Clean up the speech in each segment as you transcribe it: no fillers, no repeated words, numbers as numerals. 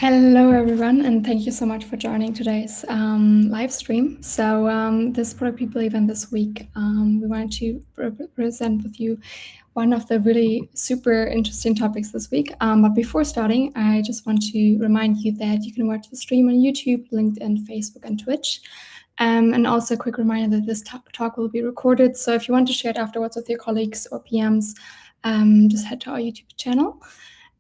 Hello, everyone, and thank you so much for joining today's live stream. So this Product People event this week, we wanted to present with you one of the really super interesting topics this week. But before starting, I just want to remind you that you can watch the stream on YouTube, LinkedIn, Facebook, and Twitch. And also a quick reminder that this talk will be recorded. So if you want to share it afterwards with your colleagues or PMs, just head to our YouTube channel.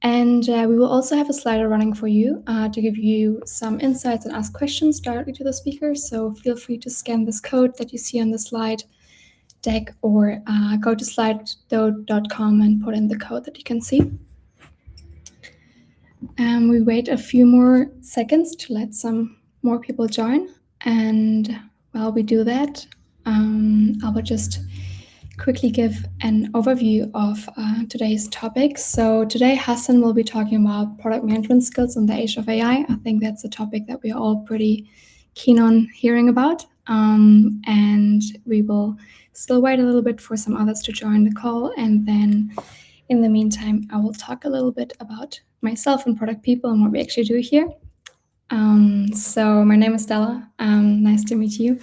And we will also have a slider running for you to give you some insights and ask questions directly to the speakers. So feel free to scan this code that you see on the slide deck or go to slido.com and put in the code that you can see. We wait a few more seconds to let some more people join. And while we do that, I will just quickly give an overview of today's topic. So today Hasan will be talking about product management skills in the age of AI. I think that's a topic that we're all pretty keen on hearing about. And we will still wait a little bit for some others to join the call. And then in the meantime, I will talk a little bit about myself and Product People and what we actually do here. So my name is Stella. Nice to meet you.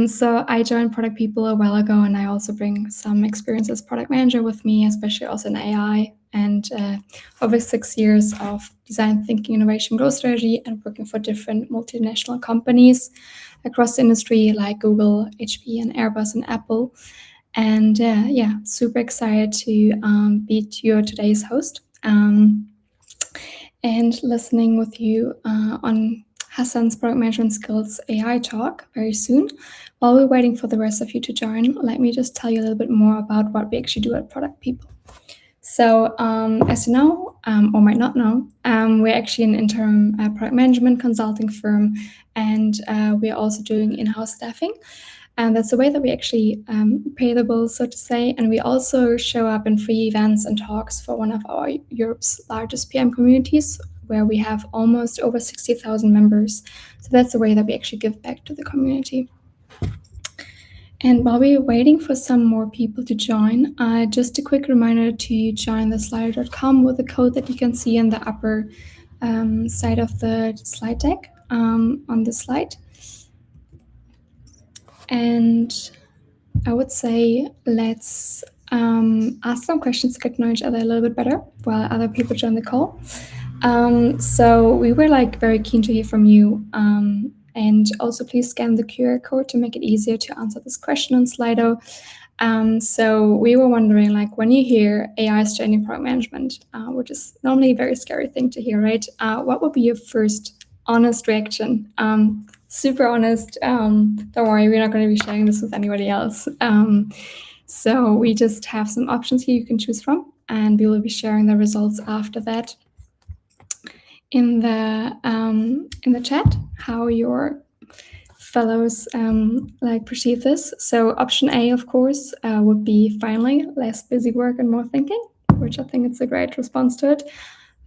So I joined Product People a while ago, and I also bring some experience as product manager with me, especially also in AI, and over 6 years of design thinking, innovation, growth strategy, and working for different multinational companies across the industry like Google, HP, and Airbus and Apple. And super excited to be your today's host and listening with you on Hasan's product management skills AI talk very soon. While we're waiting for the rest of you to join, let me just tell you a little bit more about what we actually do at Product People. So as you know, or might not know, we're actually an interim product management consulting firm, and we're also doing in-house staffing. And that's the way that we actually pay the bills, so to say. And we also show up in free events and talks for one of our Europe's largest PM communities, where we have almost over 60,000 members. So that's the way that we actually give back to the community. And while we're waiting for some more people to join, just a quick reminder to join the slido.com with the code that you can see in the upper side of the slide deck on the slide. And I would say let's ask some questions to get to know each other a little bit better while other people join the call. So we were very keen to hear from you. And also please scan the QR code to make it easier to answer this question on Slido. So we were wondering, when you hear AI is changing product management, which is normally a very scary thing to hear, right? What would be your first honest reaction? Super honest. Don't worry, we're not going to be sharing this with anybody else. So we just have some options here you can choose from, and we will be sharing the results after that in the chat, how your fellows perceive this. So option A, of course, would be finally less busy work and more thinking, which I think it's a great response to it.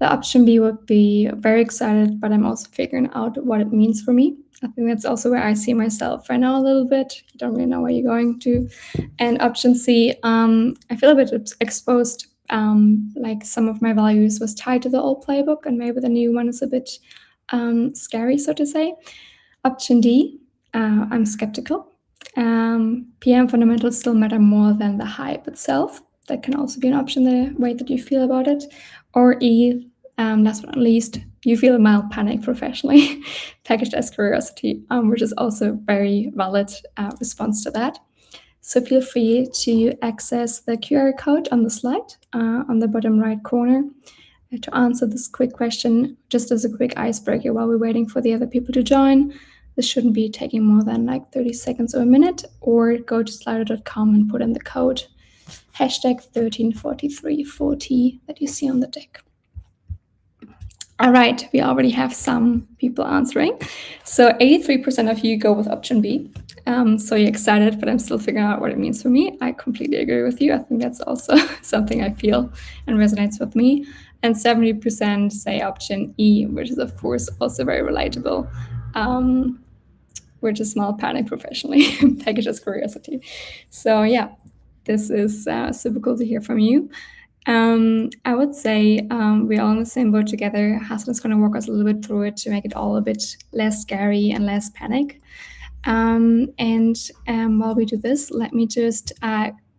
The option B would be very excited, but I'm also figuring out what it means for me. I think that's also where I see myself right now a little bit. You don't really know where you're going to. And option C, I feel a bit exposed. Some of my values was tied to the old playbook, and maybe the new one is a bit scary, so to say. Option D, I'm skeptical. PM fundamentals still matter more than the hype itself. That can also be an option, the way that you feel about it. Or E, last but not least, you feel a mild panic professionally, packaged as curiosity, which is also a very valid response to that. So feel free to access the QR code on the slide on the bottom right corner to answer this quick question, just as a quick icebreaker while we're waiting for the other people to join. This shouldn't be taking more than 30 seconds or a minute, or go to slido.com and put in the code #134340 that you see on the deck. All right, we already have some people answering. So 83% of you go with option B. So you're excited, but I'm still figuring out what it means for me. I completely agree with you. I think that's also something I feel and resonates with me. And 70% say option E, which is of course also very relatable, which is small panic professionally, package as curiosity. So yeah, this is super cool to hear from you. I would say we're all in the same boat together. Hasan is going to walk us a little bit through it to make it all a bit less scary and less panic. And while we do this, let me just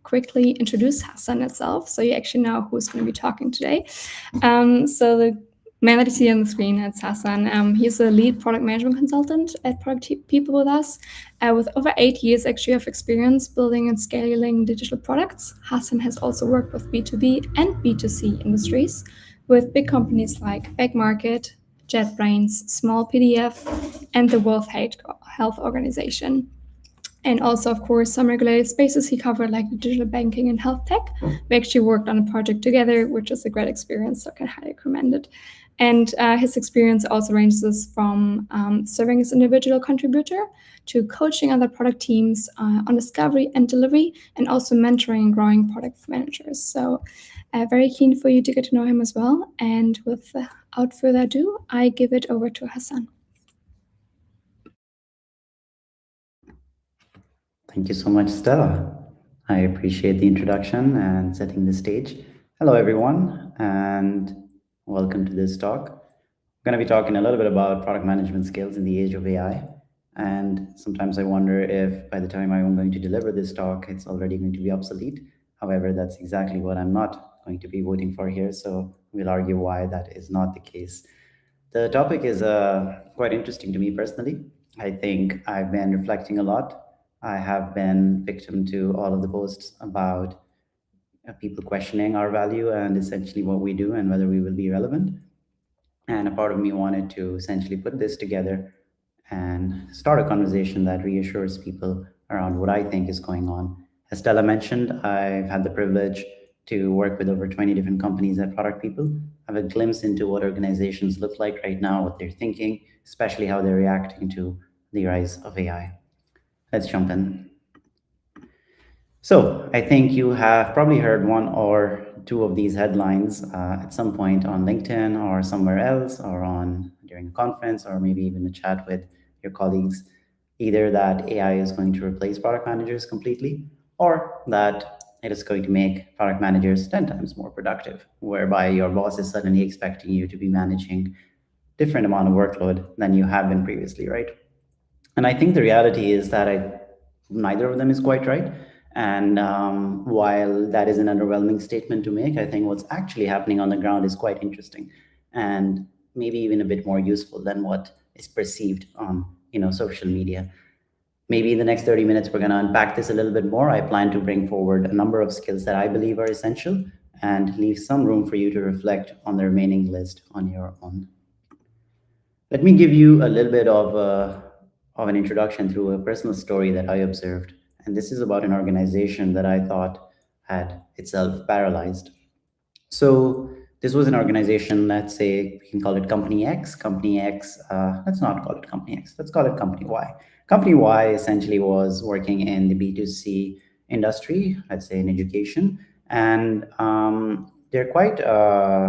quickly introduce Hasan itself, so you actually know who's going to be talking today. So the man that you see on the screen, it's Hasan. He's a lead product management consultant at Product People with us, with over 8 years actually of experience building and scaling digital products. Hasan has also worked with B2B and B2C industries, with big companies like Backmarket, JetBrains, SmallPDF, and the World Health Organization. And also, of course, some regulated spaces he covered, like digital banking and HealthTech. We actually worked on a project together, which is a great experience, so I can highly recommend it. And his experience also ranges from serving as individual contributor to coaching other product teams on discovery and delivery, and also mentoring and growing product managers. So very keen for you to get to know him as well. And without further ado, I give it over to Hasan. Thank you so much, Stella. I appreciate the introduction and setting the stage. Hello, everyone, and welcome to this talk. I'm going to be talking a little bit about product management skills in the age of AI. And sometimes I wonder if by the time I'm going to deliver this talk, it's already going to be obsolete. However, that's exactly what I'm not going to be voting for here. So we'll argue why that is not the case. The topic is quite interesting to me personally. I think I've been reflecting a lot. I have been victim to all of the posts about people questioning our value and essentially what we do and whether we will be relevant. And a part of me wanted to essentially put this together and start a conversation that reassures people around what I think is going on. As Stella mentioned, I've had the privilege to work with over 20 different companies at Product People. I have a glimpse into what organizations look like right now, what they're thinking, especially how they're reacting to the rise of AI. Let's jump in. So, I think you have probably heard one or two of these headlines at some point on LinkedIn or somewhere else, or on during a conference, or maybe even a chat with your colleagues. Either that AI is going to replace product managers completely, or that it is going to make product managers 10 times more productive, whereby your boss is suddenly expecting you to be managing different amount of workload than you have been previously, right? And I think the reality is that neither of them is quite right. And while that is an underwhelming statement to make, I think what's actually happening on the ground is quite interesting, and maybe even a bit more useful than what is perceived on social media. Maybe in the next 30 minutes, we're going to unpack this a little bit more. I plan to bring forward a number of skills that I believe are essential and leave some room for you to reflect on the remaining list on your own. Let me give you a little bit of an introduction through a personal story that I observed. And this is about an organization that I thought had itself paralyzed. So this was an organization, let's say we can call it Company X. Company X, let's not call it Company X, let's call it Company Y. Company Y essentially was working in the B2C industry, let's say in education. And they're quite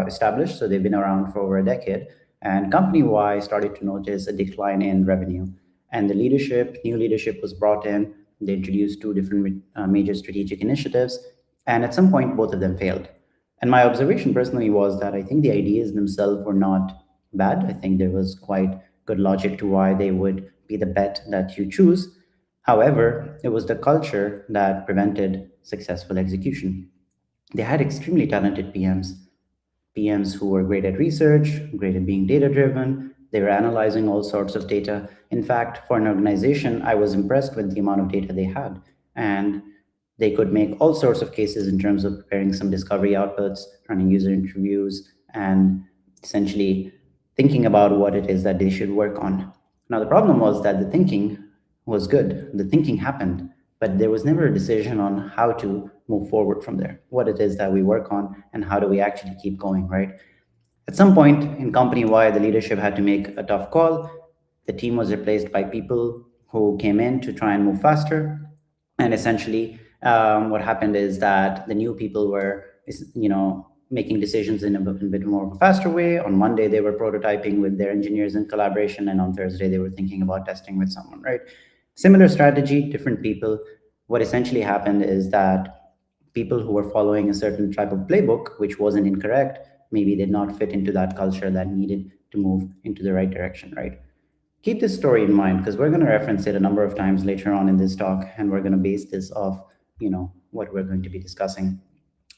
established, so they've been around for over a decade. And Company Y started to notice a decline in revenue. And the new leadership was brought in. They introduced two different major strategic initiatives. And at some point, both of them failed. And my observation personally was that I think the ideas themselves were not bad. I think there was quite good logic to why they would be the bet that you choose. However, it was the culture that prevented successful execution. They had extremely talented PMs who were great at research, great at being data driven. They were analyzing all sorts of data. In fact, for an organization, I was impressed with the amount of data they had. And they could make all sorts of cases in terms of preparing some discovery outputs, running user interviews, and essentially thinking about what it is that they should work on. Now, the problem was that the thinking was good, the thinking happened, but there was never a decision on how to move forward from there, what it is that we work on, and how do we actually keep going, right? At some point in company Y, the leadership had to make a tough call. The team was replaced by people who came in to try and move faster. And essentially, what happened is that the new people were, making decisions in a bit more of a faster way. On Monday, they were prototyping with their engineers in collaboration, and on Thursday, they were thinking about testing with someone, right? Similar strategy, different people. What essentially happened is that people who were following a certain type of playbook, which wasn't incorrect, maybe did not fit into that culture that needed to move into the right direction, right? Keep this story in mind because we're going to reference it a number of times later on in this talk, and we're going to base this off, what we're going to be discussing.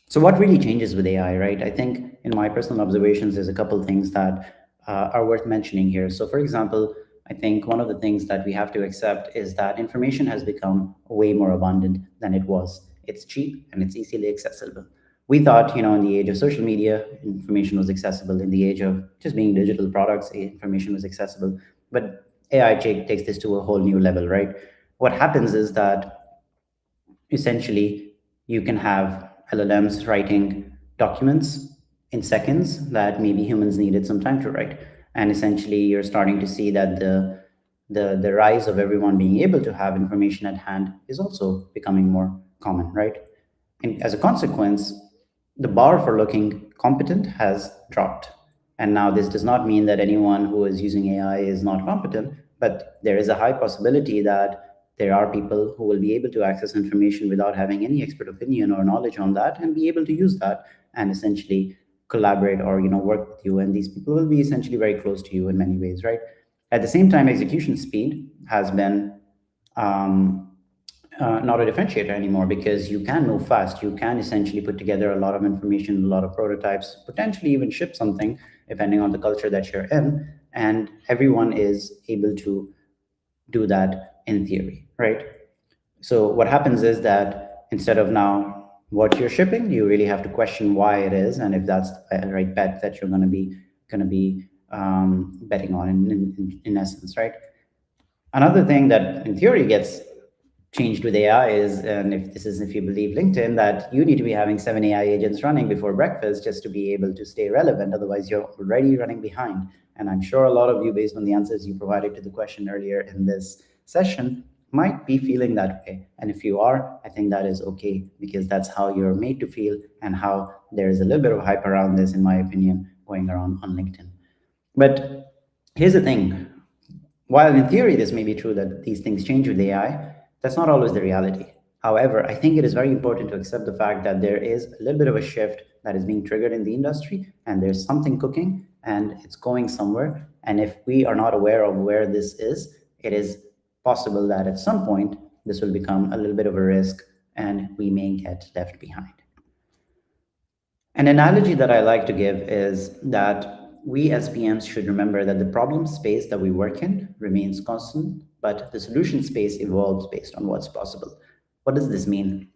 So what really changes with AI, right? I think in my personal observations, there's a couple things that are worth mentioning here. So for example, I think one of the things that we have to accept is that information has become way more abundant than it was. It's cheap and it's easily accessible. We thought, in the age of social media, information was accessible. In the age of just being digital products, information was accessible. But AI takes this to a whole new level, right? What happens is that essentially you can have LLMs writing documents in seconds that maybe humans needed some time to write. And essentially you're starting to see that the rise of everyone being able to have information at hand is also becoming more common, right? And as a consequence, the bar for looking competent has dropped. And now this does not mean that anyone who is using AI is not competent, but there is a high possibility that there are people who will be able to access information without having any expert opinion or knowledge on that and be able to use that and essentially collaborate or work with you, and these people will be essentially very close to you in many ways, right? At the same time, execution speed has been um, not a differentiator anymore because you can move fast. You can essentially put together a lot of information, a lot of prototypes, potentially even ship something depending on the culture that you're in, and everyone is able to do that in theory, right? So what happens is that instead of now what you're shipping, you really have to question why it is and if that's the right bet that you're going to be betting on in essence, right? Another thing that in theory gets changed with AI is, and if you believe LinkedIn, that you need to be having 7 AI agents running before breakfast just to be able to stay relevant. Otherwise, you're already running behind. And I'm sure a lot of you, based on the answers you provided to the question earlier in this session, might be feeling that way. And if you are, I think that is okay because that's how you're made to feel and how there is a little bit of hype around this, in my opinion, going around on LinkedIn. But here's the thing, while in theory this may be true that these things change with AI, that's not always the reality. However, I think it is very important to accept the fact that there is a little bit of a shift that is being triggered in the industry, and there's something cooking and it's going somewhere. And if we are not aware of where this is, it is possible that at some point this will become a little bit of a risk and we may get left behind. An analogy that I like to give is that we as PMs should remember that the problem space that we work in remains constant, but the solution space evolves based on what's possible. What does this mean?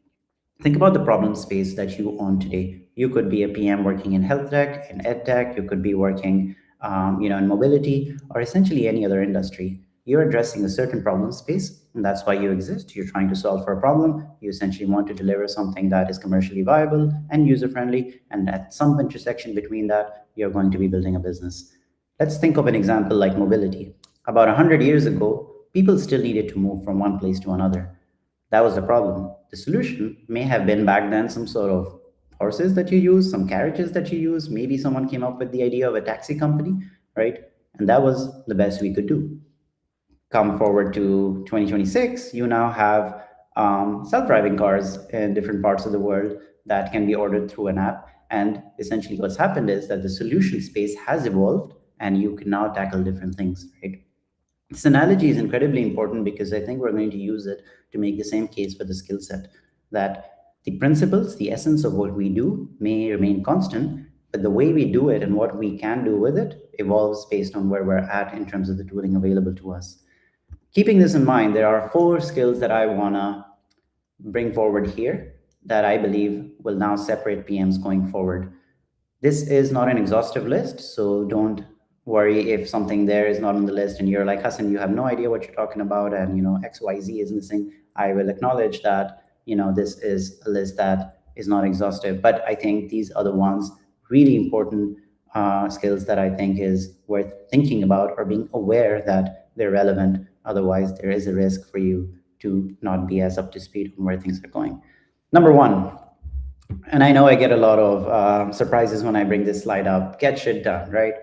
Think about the problem space that you own today. You could be a PM working in health tech, in ed tech. You could be working, in mobility, or essentially any other industry. You're addressing a certain problem space, and that's why you exist. You're trying to solve for a problem. You essentially want to deliver something that is commercially viable and user friendly. And at some intersection between that, you're going to be building a business. Let's think of an example like mobility. About 100 years ago, people still needed to move from one place to another. That was the problem. The solution may have been back then some sort of horses that you use, some carriages that you use. Maybe someone came up with the idea of a taxi company, right? And that was the best we could do. Come forward to 2026, you now have self-driving cars in different parts of the world that can be ordered through an app. And essentially what's happened is that the solution space has evolved and you can now tackle different things, right? This analogy is incredibly important because I think we're going to use it to make the same case for the skill set, that the principles, the essence of what we do may remain constant, but the way we do it and what we can do with it evolves based on where we're at in terms of the tooling available to us. Keeping this in mind, there are 4 skills that I want to bring forward here that I believe will now separate PMs going forward. This is not an exhaustive list, so don't worry if something there is not on the list and you're like, Hasan, you have no idea what you're talking about and XYZ is missing. I will acknowledge that this is a list that is not exhaustive, but I think these are the ones really important skills that I think is worth thinking about or being aware that they're relevant. Otherwise, there is a risk for you to not be as up to speed on where things are going. Number 1, and I know I get a lot of surprises when I bring this slide up. Get shit done, right?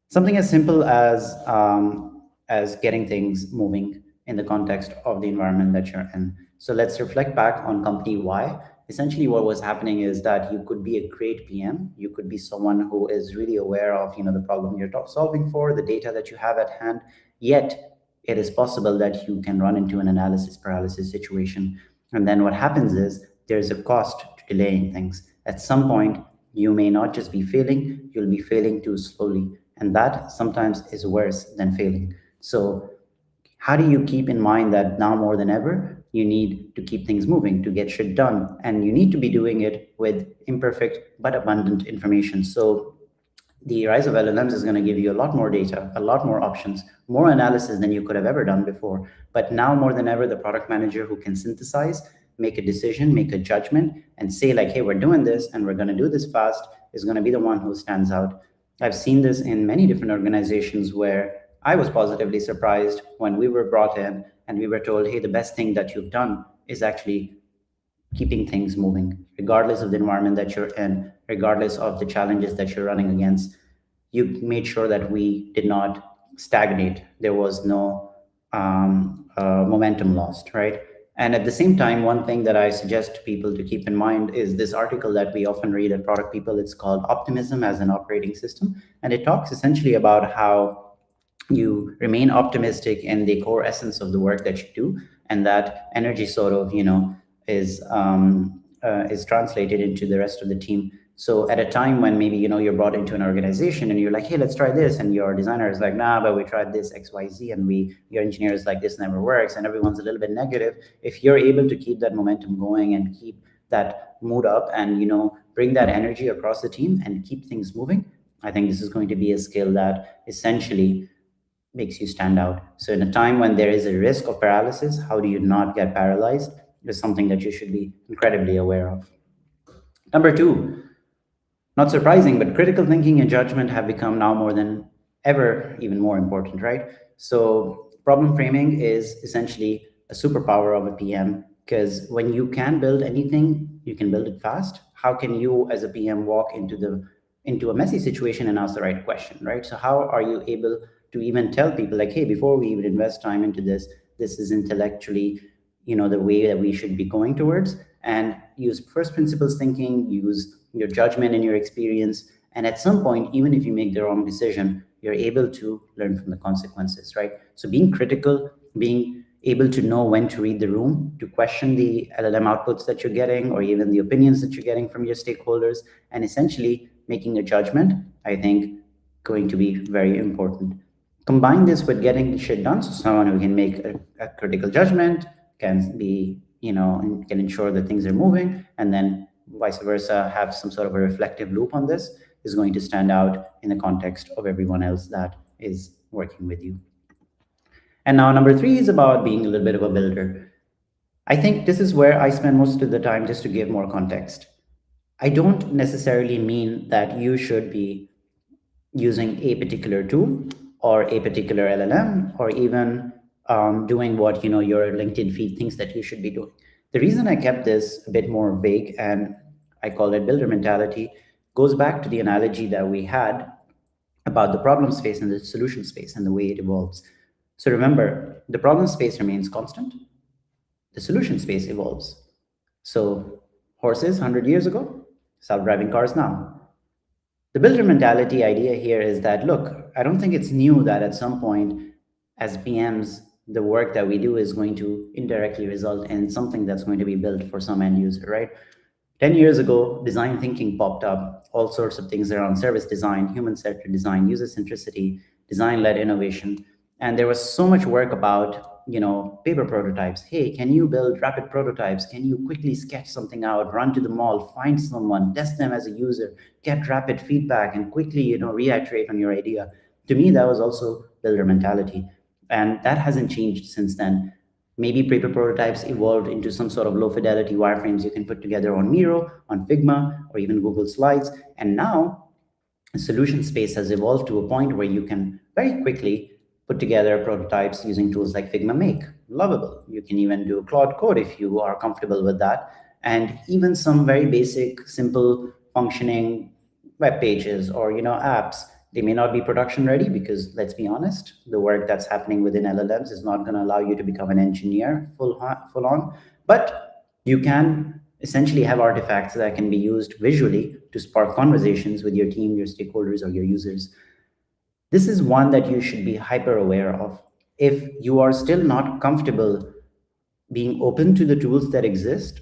Something as simple as getting things moving in the context of the environment that you're in. So let's reflect back on company Y. essentially what was happening is that you could be a great PM, you could be someone who is really aware of, the problem you're solving for, the data that you have at hand, yet it is possible that you can run into an analysis paralysis situation. And then what happens is there's a cost to delaying things. At some point, you may not just be failing, you'll be failing too slowly. And that sometimes is worse than failing. So how do you keep in mind that now more than ever, you need to keep things moving to get shit done? And you need to be doing it with imperfect but abundant information. So the rise of LLMs is going to give you a lot more data, a lot more options, more analysis than you could have ever done before. But now more than ever, the product manager who can synthesize, make a decision, make a judgment, and say, like, hey, we're doing this and we're going to do this fast, is going to be the one who stands out. I've seen this in many different organizations where I was positively surprised when we were brought in and we were told, hey, the best thing that you've done is actually keeping things moving, regardless of the environment that you're in, regardless of the challenges that you're running against. You made sure that we did not stagnate. There was no momentum lost, right? And at the same time, one thing that I suggest to people to keep in mind is this article that we often read at Product People. It's called Optimism as an Operating System. And it talks essentially about how you remain optimistic in the core essence of the work that you do, and that energy sort of, is translated into the rest of the team. So at a time when maybe you're brought into an organization and you're like, hey, let's try this, and your designer is like, nah, but we tried this XYZ, and your engineer is like, this never works, and everyone's a little bit negative. If you're able to keep that momentum going and keep that mood up, and bring that energy across the team and keep things moving, I think this is going to be a skill that essentially makes you stand out. So in a time when there is a risk of paralysis, how do you not get paralyzed is something that you should be incredibly aware of. Number two, not surprising, but critical thinking and judgment have become now more than ever even more important, right? So problem framing is essentially a superpower of a PM, because when you can build anything, you can build it fast. How can you as a PM walk into a messy situation and ask the right question, right? So how are you able to even tell people like, hey, before we even invest time into this, this is intellectually, the way that we should be going towards, and use first principles thinking, use your judgment and your experience. And at some point, even if you make the wrong decision, you're able to learn from the consequences, right? So being critical, being able to know when to read the room, to question the LLM outputs that you're getting, or even the opinions that you're getting from your stakeholders, and essentially making a judgment, I think going to be very important. Combine this with getting shit done. So someone who can make a critical judgment, can be, can ensure that things are moving, and then vice versa, have some sort of a reflective loop on this, is going to stand out in the context of everyone else that is working with you. And now number three is about being a little bit of a builder. I think this is where I spend most of the time, just to give more context. I don't necessarily mean that you should be using a particular tool or a particular LLM, or even doing what your LinkedIn feed thinks that you should be doing. The reason I kept this a bit more vague, and I call it builder mentality, goes back to the analogy that we had about the problem space and the solution space and the way it evolves. So remember, the problem space remains constant, the solution space evolves. So horses 100 years ago, self-driving cars now. The builder mentality idea here is that, look, I don't think it's new that at some point, as PMs, the work that we do is going to indirectly result in something that's going to be built for some end user, right? 10 years ago, design thinking popped up, all sorts of things around service design, human-centered design, user centricity, design-led innovation. And there was so much work about, paper prototypes. Hey, can you build rapid prototypes? Can you quickly sketch something out, run to the mall, find someone, test them as a user, get rapid feedback, and quickly, reiterate on your idea? To me, that was also builder mentality. And that hasn't changed since then. Maybe paper prototypes evolved into some sort of low fidelity wireframes you can put together on Miro, on Figma, or even Google Slides. And now the solution space has evolved to a point where you can very quickly put together prototypes using tools like Figma Make. Lovable. You can even do Claude Code if you are comfortable with that. And even some very basic, simple functioning web pages or apps. They may not be production ready because, let's be honest, the work that's happening within LLMs is not going to allow you to become an engineer full on. But you can essentially have artifacts that can be used visually to spark conversations with your team, your stakeholders, or your users. This is one that you should be hyper aware of. If you are still not comfortable being open to the tools that exist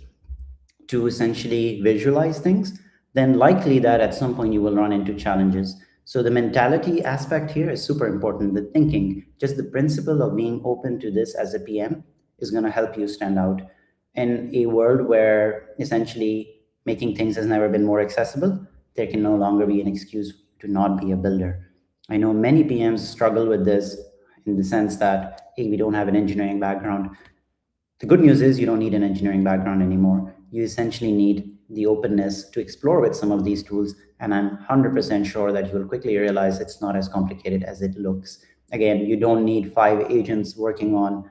to essentially visualize things, then likely that at some point you will run into challenges. So the mentality aspect here is super important. The thinking, just the principle of being open to this as a PM is going to help you stand out in a world where essentially making things has never been more accessible. There can no longer be an excuse to not be a builder. I know many PMs struggle with this in the sense that, hey, we don't have an engineering background. The good news is you don't need an engineering background anymore. You essentially need the openness to explore with some of these tools. And I'm 100% sure that you'll quickly realize it's not as complicated as it looks. Again, you don't need 5 agents working on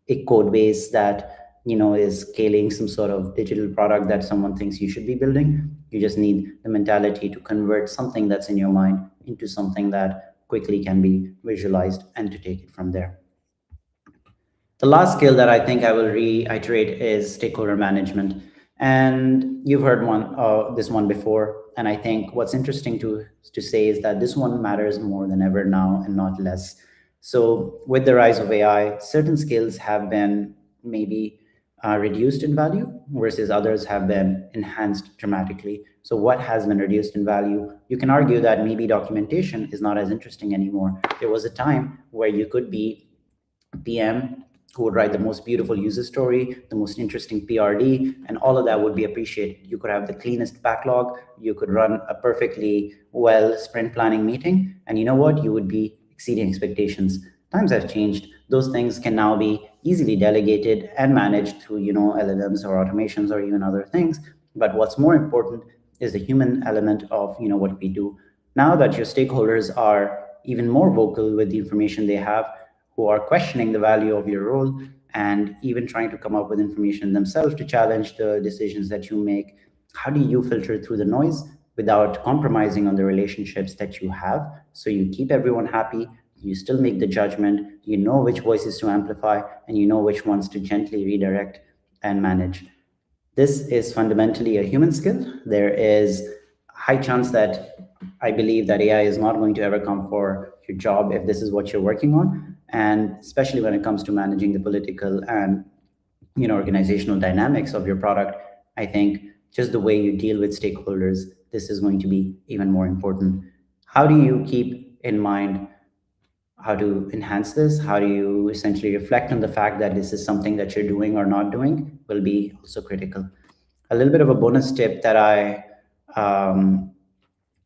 a code base that is scaling some sort of digital product that someone thinks you should be building. You just need the mentality to convert something that's in your mind into something that quickly can be visualized and to take it from there. The last skill that I think I will reiterate is stakeholder management. And you've heard this one before. And I think what's interesting to say is that this one matters more than ever now and not less. So with the rise of AI, certain skills have been maybe reduced in value, versus others have been enhanced dramatically. So what has been reduced in value? You can argue that maybe documentation is not as interesting anymore. There was a time where you could be PM who would write the most beautiful user story, the most interesting PRD, and all of that would be appreciated. You could have the cleanest backlog, you could run a perfectly well sprint planning meeting, and you know what? You would be exceeding expectations. Times have changed. Those things can now be easily delegated and managed through, LLMs or automations or even other things. But what's more important is the human element of, what we do. Now that your stakeholders are even more vocal with the information they have, who are questioning the value of your role and even trying to come up with information themselves to challenge the decisions that you make, how do you filter through the noise without compromising on the relationships that you have? So you keep everyone happy, you still make the judgment, you know which voices to amplify, and you know which ones to gently redirect and manage. This is fundamentally a human skill. There is a high chance that I believe that AI is not going to ever come for your job if this is what you're working on. And especially when it comes to managing the political and organizational dynamics of your product, I think just the way you deal with stakeholders, this is going to be even more important. How do you keep in mind how to enhance this? How do you essentially reflect on the fact that this is something that you're doing or not doing will be also critical. A little bit of a bonus tip that I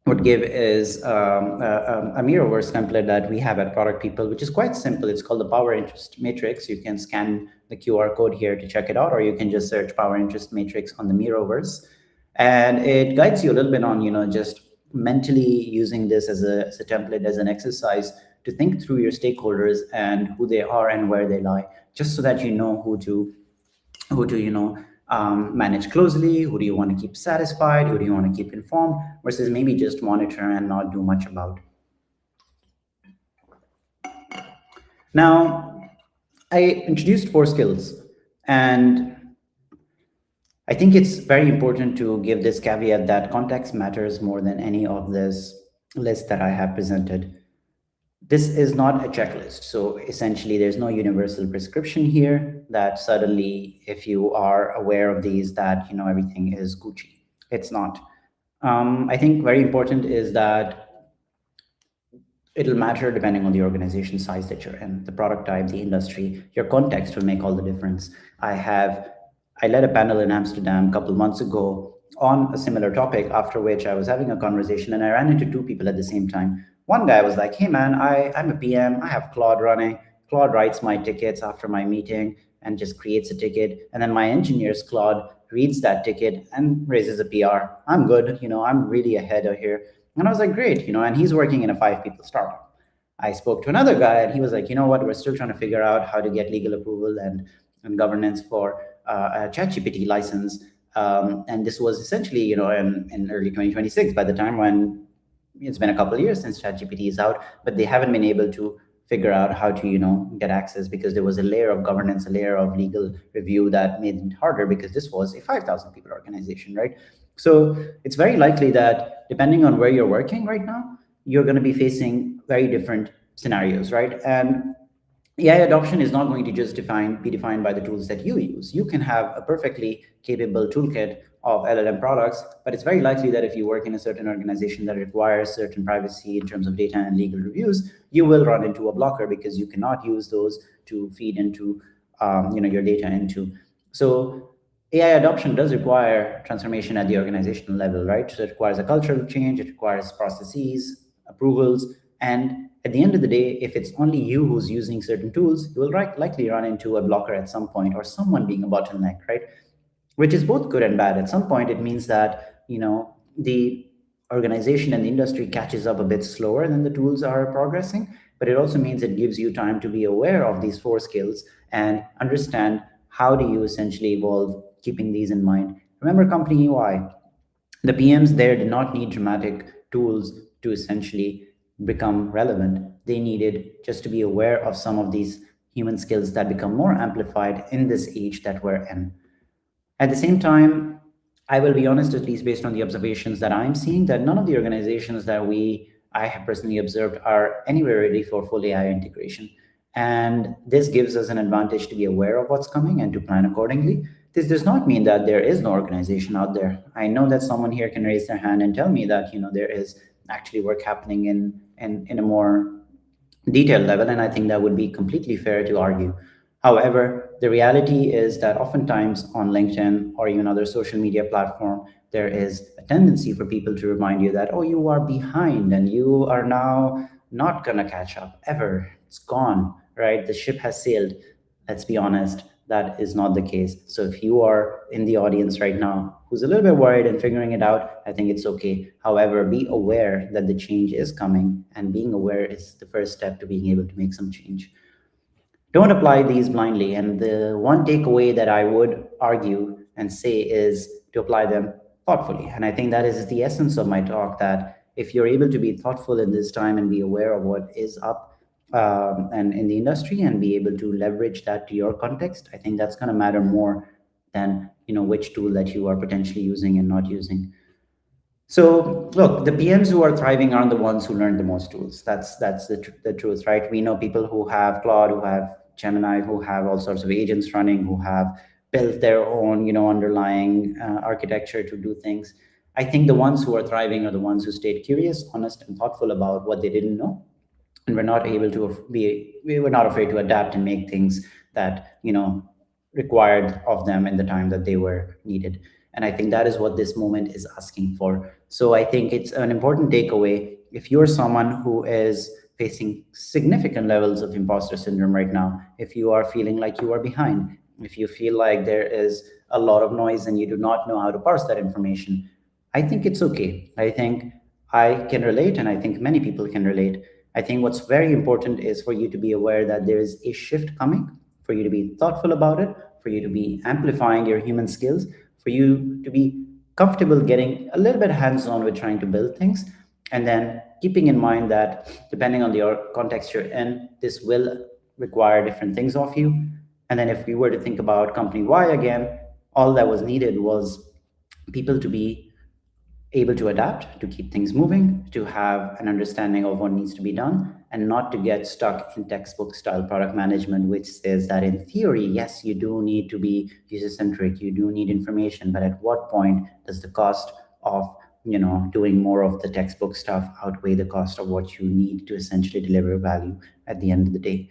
would give is a Miroverse template that we have at Product People, which is quite simple. It's called the Power Interest Matrix. You can scan the QR code here to check it out, or you can just search Power Interest Matrix on the Miroverse. And it guides you a little bit on, just mentally using this as a template, as an exercise to think through your stakeholders and who they are and where they lie, just so that you know who to manage closely, who do you want to keep satisfied, who do you want to keep informed, versus maybe just monitor and not do much about. Now, I introduced 4 skills, and I think it's very important to give this caveat that context matters more than any of this list that I have presented. This is not a checklist. So essentially, there's no universal prescription here that suddenly, if you are aware of these, that everything is Gucci. It's not. I think very important is that it'll matter depending on the organization size that you're in, the product type, the industry. Your context will make all the difference. I led a panel in Amsterdam a couple of months ago on a similar topic, after which I was having a conversation and I ran into 2 people at the same time. One guy was like, hey man, I'm a PM, I have Claude running. Claude writes my tickets after my meeting and just creates a ticket. And then my engineer's Claude reads that ticket and raises a PR. I'm good, I'm really ahead of here. And I was like, great, and he's working in a 5-people startup. I spoke to another guy and he was like, you know what, we're still trying to figure out how to get legal approval and governance for a ChatGPT license. And this was essentially, in early 2026, by the time when it's been a couple of years since ChatGPT is out, but they haven't been able to figure out how to get access, because there was a layer of governance, a layer of legal review that made it harder, because this was a 5,000 people organization, right? So it's very likely that depending on where you're working right now, you're going to be facing very different scenarios, right? And AI adoption is not going to just be defined by the tools that you use. You can have a perfectly capable toolkit of LLM products, but it's very likely that if you work in a certain organization that requires certain privacy in terms of data and legal reviews, you will run into a blocker because you cannot use those to feed into your data into. So AI adoption does require transformation at the organizational level, right? So it requires a cultural change, it requires processes, approvals, and at the end of the day, if it's only you who's using certain tools, you will likely run into a blocker at some point, or someone being a bottleneck, right? Which is both good and bad. At some point, it means that the organization and the industry catches up a bit slower than the tools are progressing, but it also means it gives you time to be aware of these four skills and understand how do you essentially evolve, keeping these in mind. Remember company UI. The PMs there did not need dramatic tools to essentially become relevant. They needed just to be aware of some of these human skills that become more amplified in this age that we're in. At the same time, I will be honest, at least based on the observations that I'm seeing, that none of the organizations that I have personally observed are anywhere ready for full AI integration. And this gives us an advantage to be aware of what's coming and to plan accordingly. This does not mean that there is no organization out there. I know that someone here can raise their hand and tell me that there is actually work happening in a more detailed level, and I think that would be completely fair to argue. However, the reality is that oftentimes on LinkedIn or even other social media platform, there is a tendency for people to remind you that, oh, you are behind and you are now not going to catch up ever. It's gone, right? The ship has sailed. Let's be honest, that is not the case. So if you are in the audience right now who's a little bit worried and figuring it out, I think it's okay. However, be aware that the change is coming, and being aware is the first step to being able to make some change. Don't apply these blindly. And the one takeaway that I would argue and say is to apply them thoughtfully. And I think that is the essence of my talk, that if you're able to be thoughtful in this time and be aware of what is up and in the industry, and be able to leverage that to your context, I think that's going to matter more than which tool that you are potentially using and not using. So look, the PMs who are thriving aren't the ones who learn the most tools. That's the truth, right? We know people who have Claude, who have Gemini, who have all sorts of agents running, who have built their own underlying architecture to do things. I think the ones who are thriving are the ones who stayed curious, honest, and thoughtful about what they didn't know, and we were not afraid to adapt and make things that required of them in the time that they were needed. And I think that is what this moment is asking for. So I think it's an important takeaway. If you're someone who is facing significant levels of imposter syndrome right now, if you are feeling like you are behind, if you feel like there is a lot of noise and you do not know how to parse that information, I think it's okay. I think I can relate, and I think many people can relate. I think what's very important is for you to be aware that there is a shift coming, for you to be thoughtful about it, for you to be amplifying your human skills, for you to be comfortable getting a little bit hands-on with trying to build things, and then keeping in mind that depending on the context you're in, this will require different things of you. And then if we were to think about company Y again, all that was needed was people to be able to adapt, to keep things moving, to have an understanding of what needs to be done, and not to get stuck in textbook style product management, which says that in theory, yes, you do need to be user centric, you do need information, but at what point does the cost of doing more of the textbook stuff outweigh the cost of what you need to essentially deliver value at the end of the day?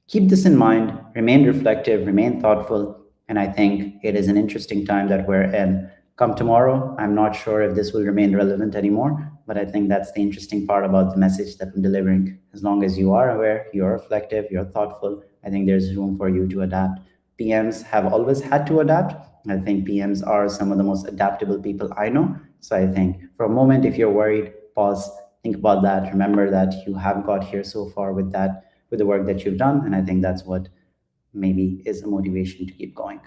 Keep this in mind, remain reflective, remain thoughtful, and I think it is an interesting time that we're in. Come tomorrow, I'm not sure if this will remain relevant anymore, but I think that's the interesting part about the message that I'm delivering. As long as you are aware, you're reflective, you're thoughtful, I think there's room for you to adapt. PMs have always had to adapt. I think PMs are some of the most adaptable people I know. So I think for a moment, if you're worried, pause, think about that. Remember that you have got here so far with the work that you've done. And I think that's what maybe is a motivation to keep going.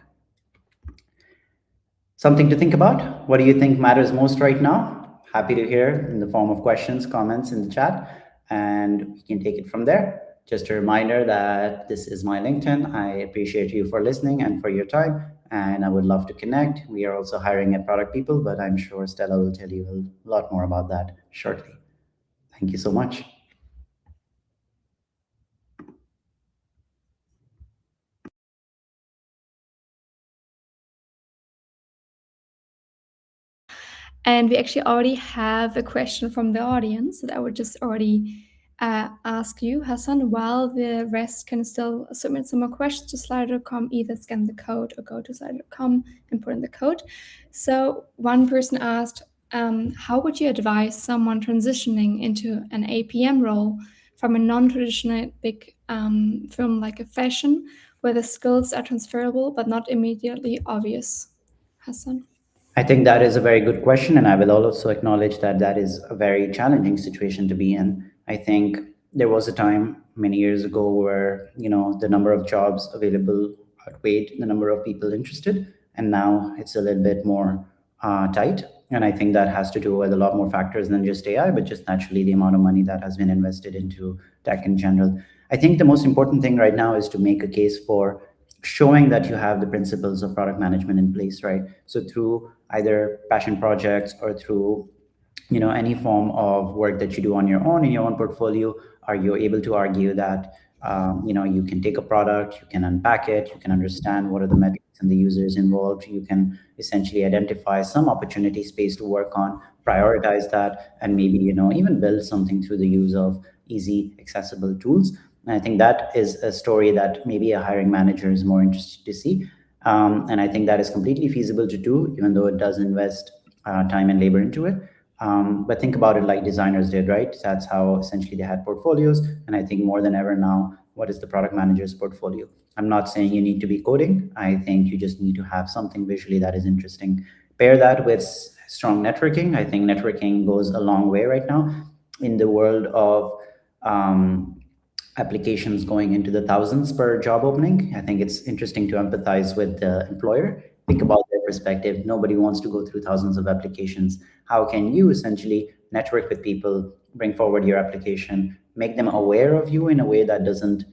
Something to think about. What do you think matters most right now? Happy to hear in the form of questions, comments in the chat, and we can take it from there. Just a reminder that this is my LinkedIn. I appreciate you for listening and for your time, and I would love to connect. We are also hiring at Product People, but I'm sure Stella will tell you a lot more about that shortly. Thank you so much. And we actually already have a question from the audience that I would just already ask you, Hasan, while the rest can still submit some more questions to slido.com, either scan the code or go to slido.com and put in the code. So one person asked, how would you advise someone transitioning into an APM role from a non-traditional big firm like a fashion, where the skills are transferable but not immediately obvious? Hasan? I think that is a very good question, and I will also acknowledge that that is a very challenging situation to be in. I think there was a time many years ago where the number of jobs available outweighed the number of people interested, and now it's a little bit more tight. And I think that has to do with a lot more factors than just AI, but just naturally the amount of money that has been invested into tech in general. I think the most important thing right now is to make a case for showing that you have the principles of product management in place, right? So through either passion projects or through any form of work that you do on your own in your own portfolio, are you able to argue that you can take a product, you can unpack it, you can understand what are the metrics and the users involved, you can essentially identify some opportunity space to work on, prioritize that, and maybe even build something through the use of easy accessible tools. And I think that is a story that maybe a hiring manager is more interested to see. And I think that is completely feasible to do, even though it does invest time and labor into it. But think about it like designers did, right? That's how essentially they had portfolios. And I think more than ever now, what is the product manager's portfolio? I'm not saying you need to be coding. I think you just need to have something visually that is interesting. Pair that with strong networking. I think networking goes a long way right now in the world of applications going into the thousands per job opening. I think it's interesting to empathize with the employer. Think about their perspective. Nobody wants to go through thousands of applications. How can you essentially network with people, bring forward your application, make them aware of you in a way that doesn't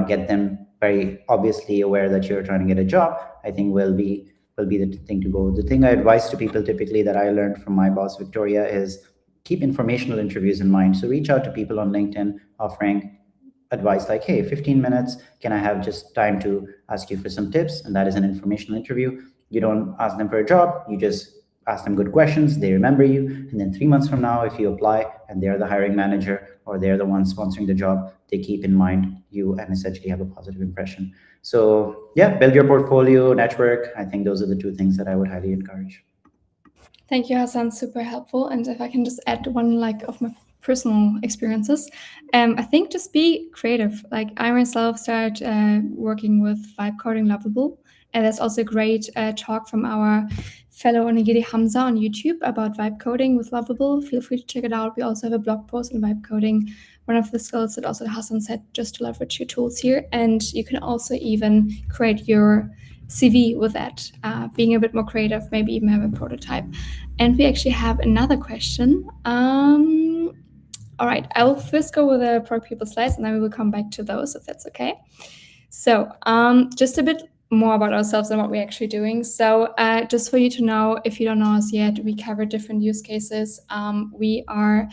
get them very obviously aware that you're trying to get a job? I think will be the thing to go. The thing I advise to people typically that I learned from my boss Victoria is keep informational interviews in mind. So reach out to people on LinkedIn offering advice like, hey, 15 minutes, can I have just time to ask you for some tips? And that is an informational interview. You don't ask them for a job, you just ask them good questions, they remember you, and then 3 months from now, if you apply and they're the hiring manager or they're the one sponsoring the job, they keep in mind you and essentially have a positive impression. So yeah, build your portfolio, network. I think those are the two things that I would highly encourage. Thank you, Hasan. Super helpful. And if I can just add one of my personal experiences, I think just be creative. Like I myself started working with vibe coding Lovable, and there's also a great talk from our fellow Onigiri Hamza on YouTube about vibe coding with Lovable. Feel free to check it out. We also have a blog post on vibe coding, one of the skills that also Hasan said, just to leverage your tools here. And you can also even create your CV with that, being a bit more creative, maybe even have a prototype. And we actually have another question. All right, I will first go with the Product People slides, and then we will come back to those, if that's okay. So just a bit more about ourselves and what we're actually doing. So just for you to know, if you don't know us yet, we cover different use cases. We are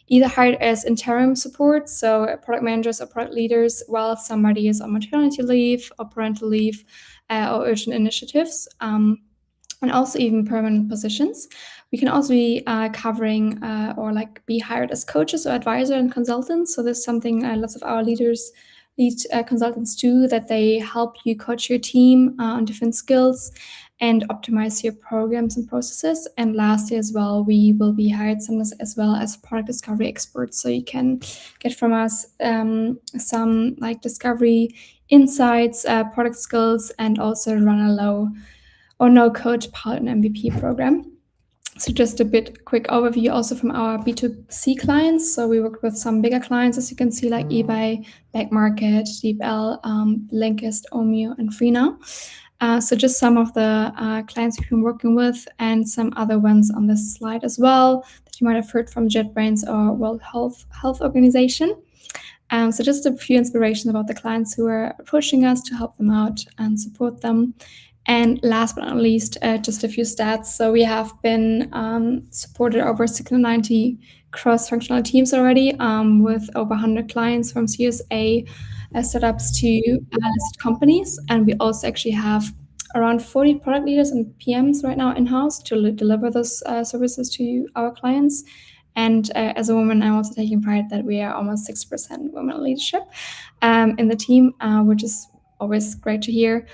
either hired as interim support, so product managers or product leaders, while somebody is on maternity leave or parental leave or urgent initiatives, and also even permanent positions. We can also be covering or be hired as coaches or advisor and consultants. So there's something lots of our lead consultants do, that they help you coach your team on different skills and optimize your programs and processes. And lastly as well, we will be hired sometimes as well as product discovery experts. So you can get from us some discovery insights, product skills, and also run a low or no code pilot and MVP program. So just a bit quick overview also from our B2C clients. So we work with some bigger clients, as you can see, like eBay, Back Market, DeepL, Blinkist, Omeo, and FreeNow. So just some of the clients we've been working with, and some other ones on this slide as well that you might have heard from JetBrains or World Health Organization. So just a few inspirations about the clients who are approaching us to help them out and support them. And last but not least, just a few stats. So we have been supported over 690 cross-functional teams already, with over 100 clients from CSA startups to listed companies. And we also actually have around 40 product leaders and PMs right now in-house to deliver those services to our clients. And as a woman, I'm also taking pride that we are almost 6% women leadership in the team, which is always great to hear.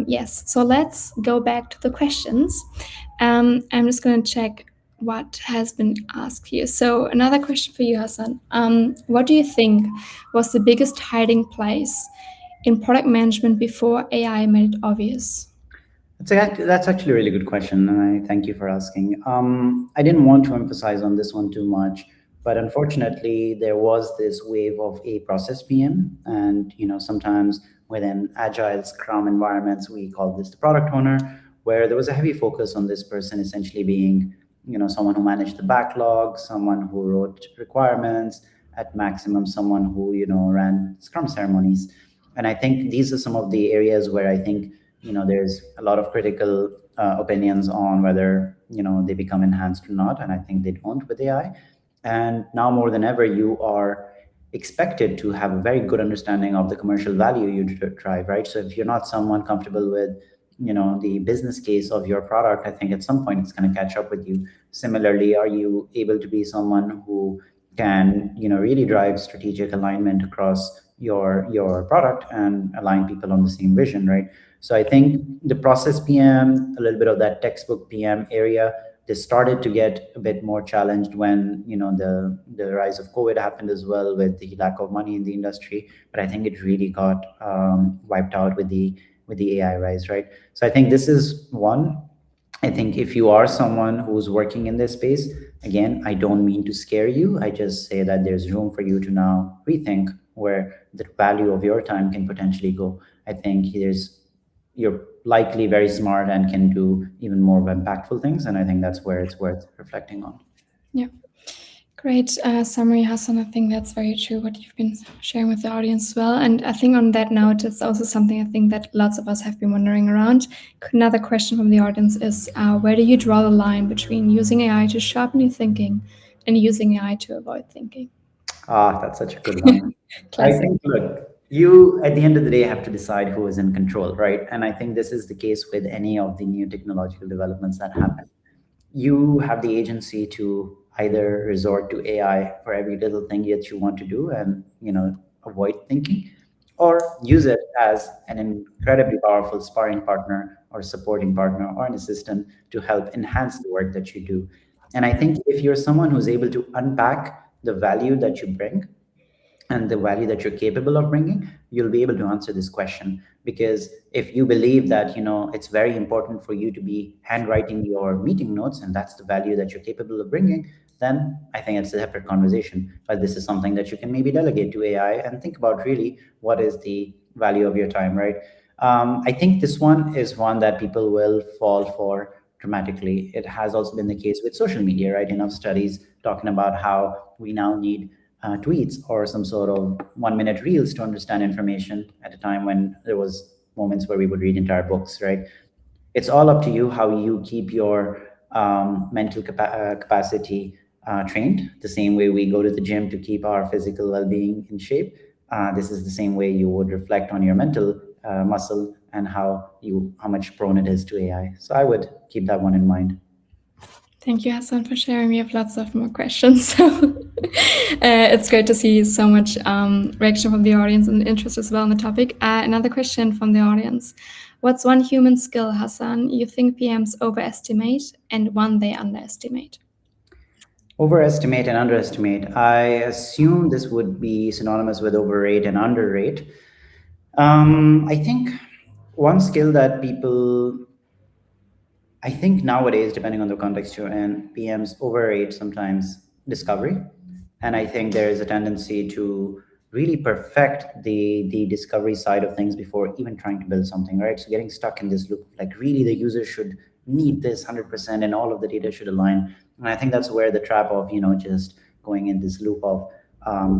Yes, so let's go back to the questions. I'm just going to check what has been asked here. So another question for you, Hasan. What do you think was the biggest hiding place in product management before AI made it obvious? That's actually a really good question, and I thank you for asking. I didn't want to emphasize on this one too much, but unfortunately, there was this wave of a process PM, and sometimes within agile Scrum environments, we call this the product owner, where there was a heavy focus on this person essentially being, someone who managed the backlog, someone who wrote requirements, at maximum, someone who ran Scrum ceremonies, and I think these are some of the areas where I think there's a lot of critical opinions on whether they become enhanced or not, and I think they don't with AI. And now more than ever, you are expected to have a very good understanding of the commercial value you drive, right? So if you're not someone comfortable with the business case of your product, I think at some point it's going to catch up with you. Similarly, are you able to be someone who can really drive strategic alignment across your product and align people on the same vision, right? So I think the process PM, a little bit of that textbook PM area, they started to get a bit more challenged when the rise of COVID happened as well, with the lack of money in the industry. But I think it really got wiped out with the AI rise, right? So I think this is one. I think if you are someone who's working in this space, again, I don't mean to scare you. I just say that there's room for you to now rethink where the value of your time can potentially go. I think you're likely very smart and can do even more impactful things, and I think that's where it's worth reflecting on. Yeah. Great summary, Hassan. I think that's very true what you've been sharing with the audience as well. And I think on that note, it's also something I think that lots of us have been wondering around. Another question from the audience is, where do you draw the line between using AI to sharpen your thinking and using AI to avoid thinking? That's such a good one. I Classic. think, look, you at the end of the day have to decide who is in control, right? And I think this is the case with any of the new technological developments that happen. You have the agency to either resort to AI for every little thing that you want to do and avoid thinking, or use it as an incredibly powerful sparring partner or supporting partner or an assistant to help enhance the work that you do. And I think if you're someone who's able to unpack the value that you bring and the value that you're capable of bringing, you'll be able to answer this question. Because if you believe that it's very important for you to be handwriting your meeting notes, and that's the value that you're capable of bringing, then I think it's a separate conversation. But this is something that you can maybe delegate to AI and think about really what is the value of your time, right? I think this one is one that people will fall for dramatically. It has also been the case with social media, right? Enough studies talking about how we now need tweets or some sort of 1 minute reels to understand information, at a time when there was moments where we would read entire books, right? It's all up to you how you keep your mental capacity trained. The same way we go to the gym to keep our physical well-being in shape, this is the same way you would reflect on your mental muscle and how much prone it is to AI. So I would keep that one in mind. Thank you, Hassan, for sharing. We have lots of more questions. It's great to see so much reaction from the audience and interest as well in the topic. Another question from the audience. What's one human skill, Hassan, you think PMs overestimate and one they underestimate? Overestimate and underestimate. I assume this would be synonymous with overrate and underrate. I think one skill that people, I think nowadays, depending on the context you're in, PMs overrate sometimes discovery. And I think there is a tendency to really perfect the discovery side of things before even trying to build something, right? So getting stuck in this loop, like really the user should need this 100% and all of the data should align. And I think that's where the trap of, just going in this loop of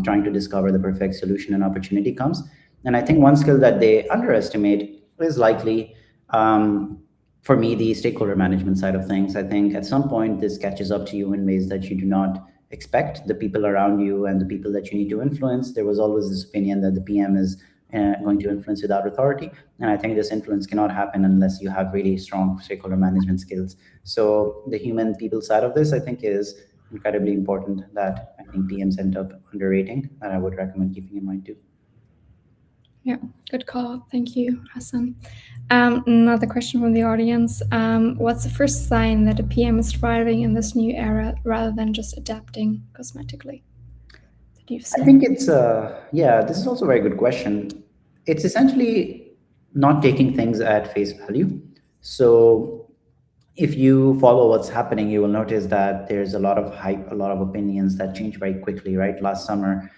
trying to discover the perfect solution and opportunity comes. And I think one skill that they underestimate is likely, for me, the stakeholder management side of things. I think at some point this catches up to you in ways that you do not expect. The people around you and the people that you need to influence, there was always this opinion that the PM is going to influence without authority. And I think this influence cannot happen unless you have really strong stakeholder management skills. So the human people side of this, I think, is incredibly important, that I think PMs end up underrating, that I would recommend keeping in mind too. Yeah, good call. Thank you, Hassan. Another question from the audience. What's the first sign that a PM is thriving in this new era rather than just adapting cosmetically? That you've I seen? think it's, yeah, this is also a very good question. It's essentially not taking things at face value. So if you follow what's happening, you will notice that there's a lot of hype, a lot of opinions that change very quickly, right? Last summer,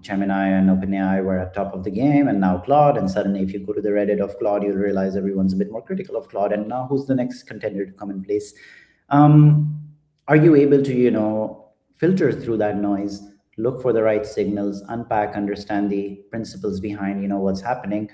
Gemini and OpenAI were at top of the game, and now Claude. And suddenly, if you go to the Reddit of Claude, you'll realize everyone's a bit more critical of Claude. And now, who's the next contender to come in place? Um, are you able to, filter through that noise, look for the right signals, unpack, understand the principles behind, what's happening,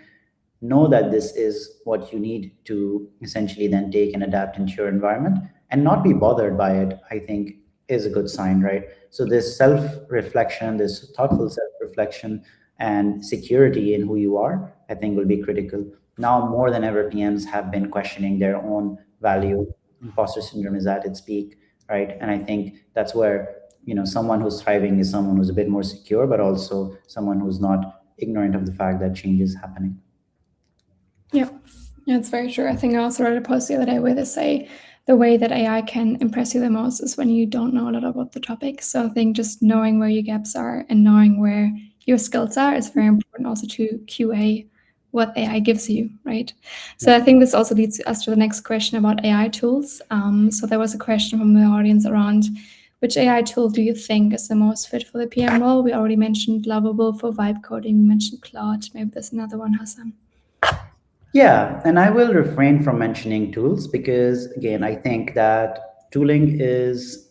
know that this is what you need to essentially then take and adapt into your environment, and not be bothered by it, I think, is a good sign, right? So this self-reflection, this thoughtful self-reflection and security in who you are, I think, will be critical. Now more than ever, PMs have been questioning their own value. Imposter syndrome is at its peak, right? And I think that's where, someone who's thriving is someone who's a bit more secure, but also someone who's not ignorant of the fact that change is happening. Yeah, it's very true. I think I also read a post the other day where they say the way that AI can impress you the most is when you don't know a lot about the topic. So I think just knowing where your gaps are and knowing where your skills are is very important also to QA what AI gives you, right? So I think this also leads us to the next question about AI tools. So there was a question from the audience around which AI tool do you think is the most fit for the PM role? We already mentioned Lovable for vibe coding. We mentioned Claude. Maybe there's another one, Hassan. Yeah, and I will refrain from mentioning tools because, again, I think that tooling is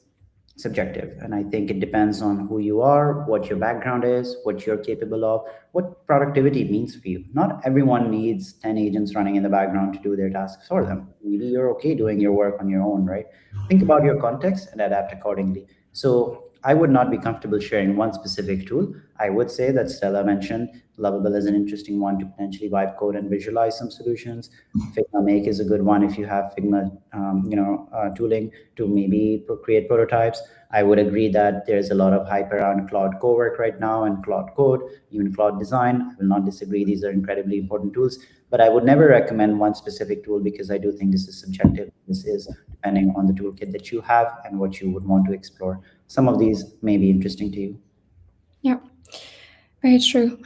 subjective. And I think it depends on who you are, what your background is, what you're capable of, what productivity means for you. Not everyone needs 10 agents running in the background to do their tasks for them. Maybe you're okay doing your work on your own, right? Think about your context and adapt accordingly. So I would not be comfortable sharing one specific tool. I would say that Stella mentioned Lovable is an interesting one to potentially vibe code and visualize some solutions. Figma Make is a good one if you have Figma, tooling to maybe create prototypes. I would agree that there's a lot of hype around Claude Cowork right now and Claude Code, even Claude Design. I will not disagree; these are incredibly important tools. But I would never recommend one specific tool because I do think this is subjective. This is depending on the toolkit that you have and what you would want to explore. Some of these may be interesting to you. Yeah, very true.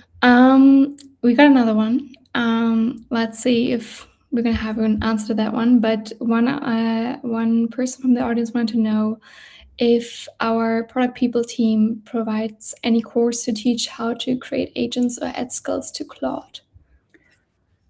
We got another one. Let's see if we're gonna have an answer to that one. But one person from the audience wanted to know if our product people team provides any course to teach how to create agents or add skills to Claude.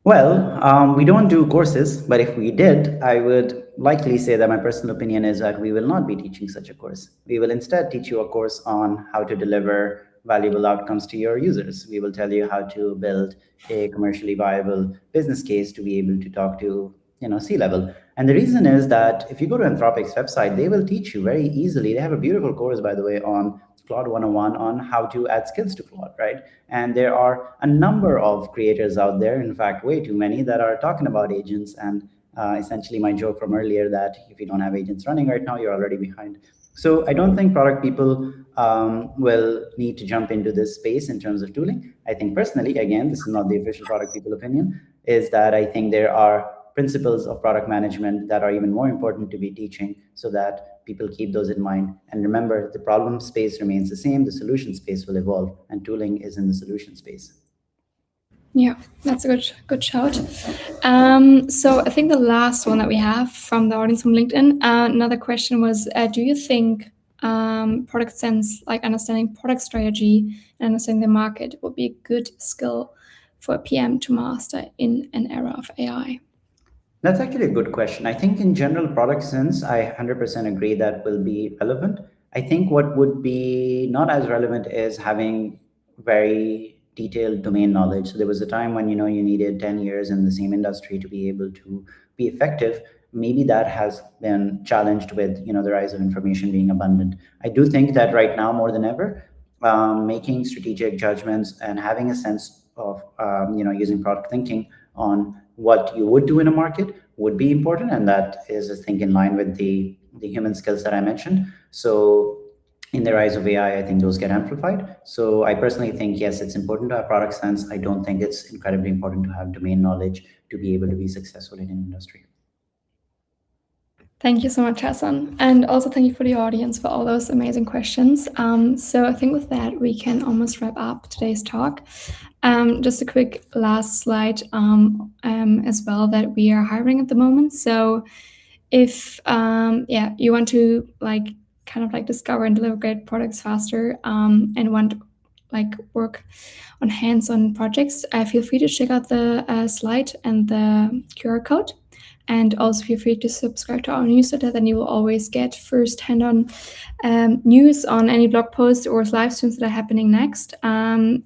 Well, we don't do courses, but if we did, I would likely say that my personal opinion is that we will not be teaching such a course. We will instead teach you a course on how to deliver valuable outcomes to your users. We will tell you how to build a commercially viable business case to be able to talk to, C-level. And the reason is that if you go to Anthropic's website, they will teach you very easily. They have a beautiful course, by the way, on Claude 101 on how to add skills to Claude, right? And there are a number of creators out there, in fact, way too many, that are talking about agents. And essentially my joke from earlier that if you don't have agents running right now, you're already behind. So I don't think product people will need to jump into this space in terms of tooling. I think personally, again, this is not the official product people opinion, is that I think there are principles of product management that are even more important to be teaching so that people keep those in mind. And remember, the problem space remains the same, the solution space will evolve, and tooling is in the solution space. Yeah, that's a good shout. So I think the last one that we have from the audience from LinkedIn, another question was, do you think product sense, like understanding product strategy and understanding the market, would be a good skill for a PM to master in an era of AI? That's actually a good question. I think in general product sense, I 100% agree that will be relevant. I think what would be not as relevant is having very detailed domain knowledge. So there was a time when you needed 10 years in the same industry to be able to be effective. Maybe that has been challenged with the rise of information being abundant. I do think that right now more than ever, making strategic judgments and having a sense of using product thinking on what you would do in a market would be important, and that is, I think, in line with the human skills that I mentioned. So in the rise of AI, I think those get amplified. So I personally think, yes, it's important to have product sense. I don't think it's incredibly important to have domain knowledge to be able to be successful in an industry. Thank you so much, Hasan. And also thank you for the audience for all those amazing questions. So I think with that, we can almost wrap up today's talk. Just a quick last slide as well, that we are hiring at the moment. So if you want to discover and deliver great products faster, and want work on hands-on projects, feel free to check out the slide and the QR code. And also feel free to subscribe to our newsletter, then you will always get first-hand on news on any blog posts or live streams that are happening next. And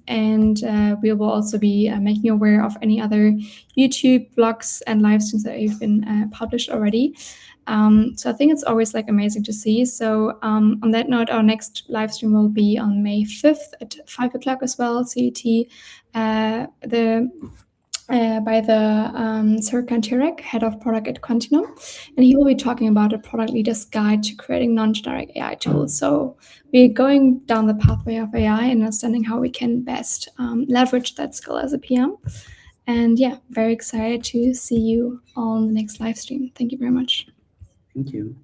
we will also be making you aware of any other YouTube blogs and live streams that have been published already. So I think it's always amazing to see. So on that note, our next live stream will be on May 5th at 5 o'clock as well, CET. By the Serkan Tirek, head of product at Quantinum, and he will be talking about a product leader's guide to creating non-generic AI tools. So we're going down the pathway of AI and understanding how we can best leverage that skill as a PM. And very excited to see you on the next live stream. Thank you very much. Thank you.